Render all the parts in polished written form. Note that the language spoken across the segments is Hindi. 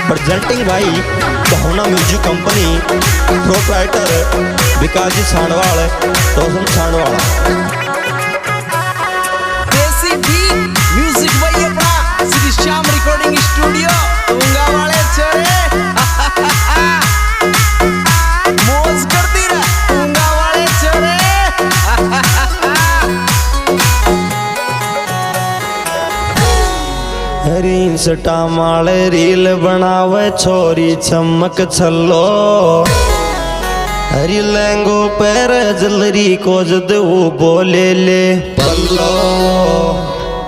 प्रेजेंटिंग भाई भावना म्यूजिक कंपनी, प्रोप्राइटर विकास जी सांडवाल, रोशन सांडवाल। देसी बीट म्यूजिक भाई अपना श्री श्याम रिकॉर्डिंग स्टूडियो तुंगा वाले छोरे मौज करती रह तुंगा वाले छोरे। इंस्टा माले रील बनावे छोरी चमक छलो, हरी लहंगो पैर जलरी को जद वो बोले ले पल्लो,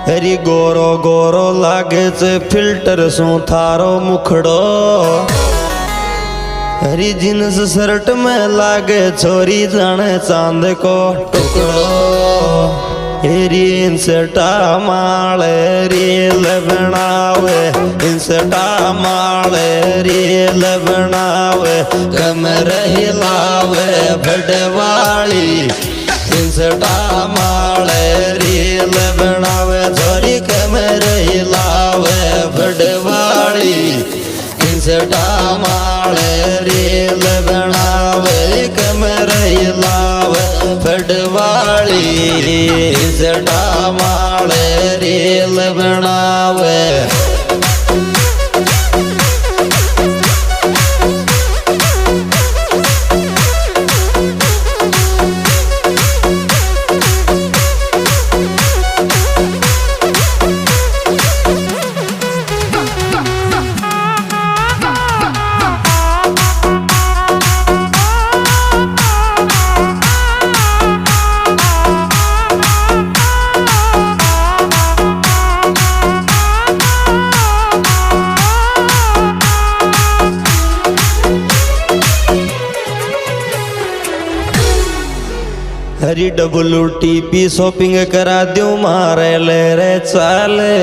हरी गोरो गोरो लागे से फिल्टर सो थारो मुखड़ो, हरी जींस शर्ट में लागे छोरी जाने चांद को टुकड़ो। हेरी इंस्टा माले रील बनावे, इंस्टा माले रील बनावे, कमर हिलावे बड़वाली, इंस्टा माले रील बनावे छोरी कमर हिलावे बड़वाली, इंस्टा माले रील बनावे कमर हिलावे बड़वाली, इंस्टा माले रील बनावे। हरी WTP शॉपिंग करा दो मारे ले रे चाले,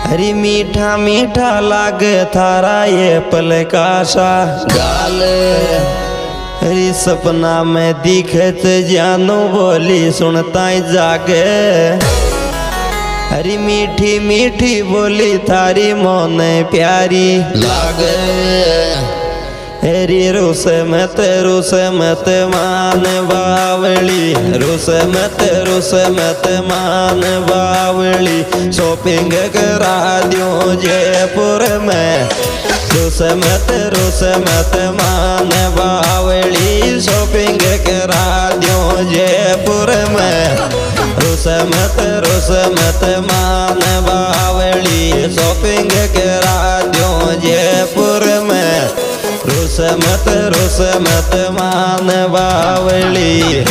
हरी मीठा मीठा लागे थारा ये पल का सा गाल, हरी सपना में दिखे जानो बोली सुनता जागे, हरी मीठी मीठी बोली थारी मोने प्यारी लागे, हेरी रूस मत मान बावली, रूस मत मान बावली, शॉपिंग करा दियो जयपुर में, रूस मत मान बावली, शॉपिंग करा दियो जयपुर में, रूस मत मान बावली, शॉपिंग करा दियो जयपुर में, रूस मत मान बावली।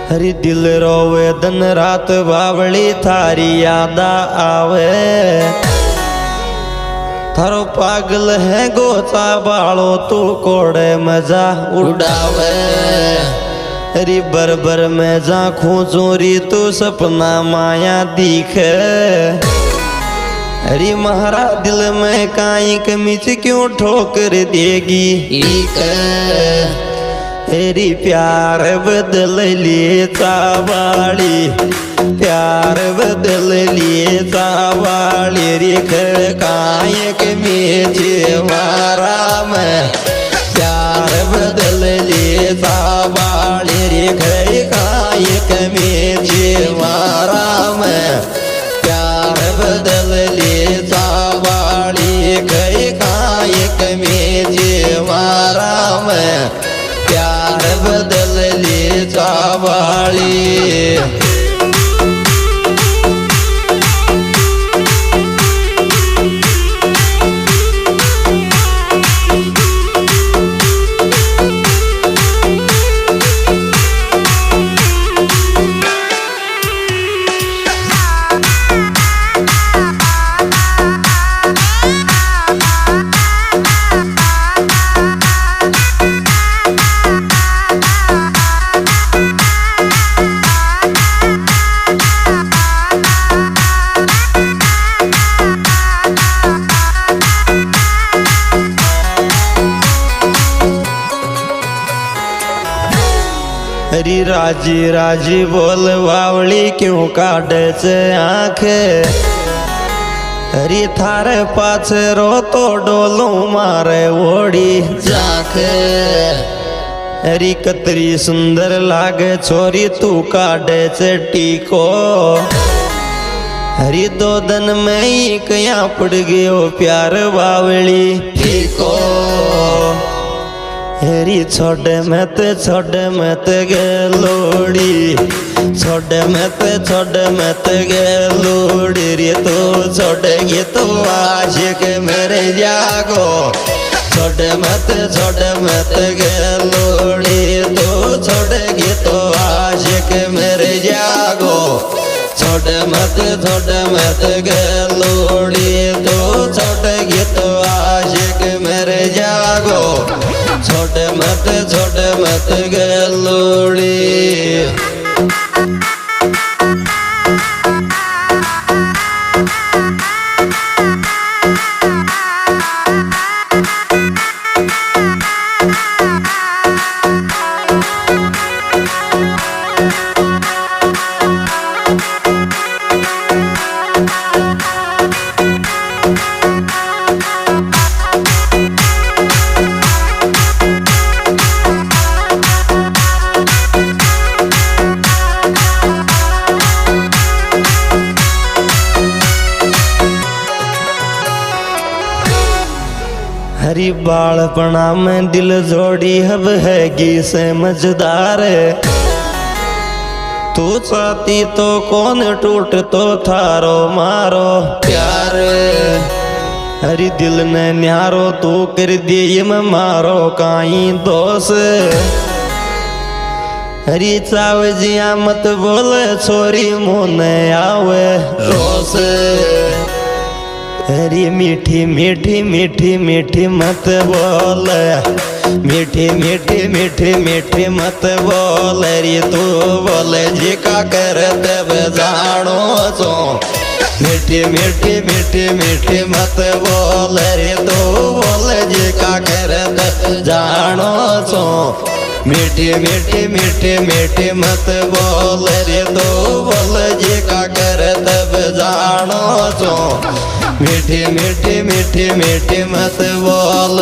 हरी दिल रोवे दिन रात बावली थारी याद आवे, थारो पागल है गोचा बालो तू कोड़े मजा उड़ावे, हरी बरबर में जा खूचोरी तू सपना माया दिखे, हरी महारा दिल में काई कमीच क्यों ठोकर देगी हेरी प्यार बदल लिए चावाली, प्यार बदल लिए चावाली, रेख कायक में मारा में, प्यार बदल लिए चावाली, रेख कायक में मारा में, प्यार बदल लिए चावाली, कायक में मारा में, प्यार बदल ले चावाली। राजी राजी बोल वावली क्यों काढे से आंखे हरी थारे पाछे रो तो डोलू मारे ओड़ी जाखे हरी कतरी सुंदर लागे छोरी तू काढे से टीको हरी दो दिन में ही कया पड़ गयो प्यार बावली टीको हरी छोड़े मत गे लोड़ी छोड़े मत गे लोड़ी रे तो छोड़ेगी तो आशिक मेरे जागो छोड़े मत गे लोड़ी तो छोड़ेगी तो आशिक मेरे जागो छोड़े मत गे लोड़ी तो छोड़ेगी तो आशिक मेरे जागो छोड़े मत गे लोड़ी हरी बालपना में दिल जोड़ी हब हैगी से मजदार तू चाहती तो कौन टूट तो थारो मारो प्यार हरी दिल ने न्यारो तू कर दिए में मारो काई दोष हरी चाव जिया मत बोले छोरी मुने आवे रोस हरी मीठी मत बोल मीठी मत बोल रे तू बोले जी का कर तब जानो सो मीठी मत बोल रे तू बोले जी का कर तब जानो सो मीठी मत बोल रे तू बोले जी का कर तब जानो सो मीठी मत बोल